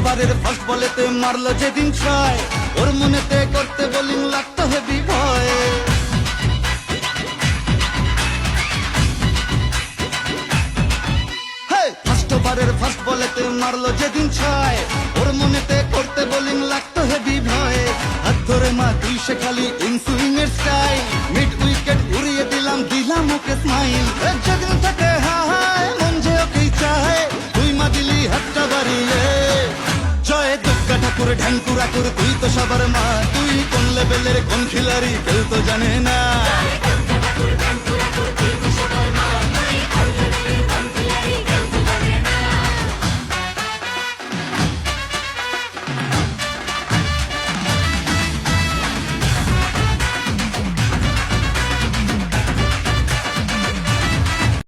ওভারের ফার্স্ট বলেতে মারলো যেদিন ছয়, ওর মনেতে করতে বোলিং লাগতো হেভি ভয়। ফার্স্ট ওভারের ফার্স্ট বলেতে মারলো যেদিন ছয়, ওর মনেতে করতে বোলিং লাগতো হেভি ভয়। হাত ধরে মা তুই সে খালি ইনসুইং এর স্টাইল, মিড উইকেট উড়িয়ে দিলাম ওকে স্মাইল। যেদিন থাকে হায় মন যে ওকেই চায়, তুই মা দিলি হাতটা বাড়িয়ে। জয় দুর্গা ঠাকুর ঢ্যাঙ্কুরা করে তুই তো সবার মা, তুই কোন লেভেলের কোন খিলাড়ি কেউ তো জানে না।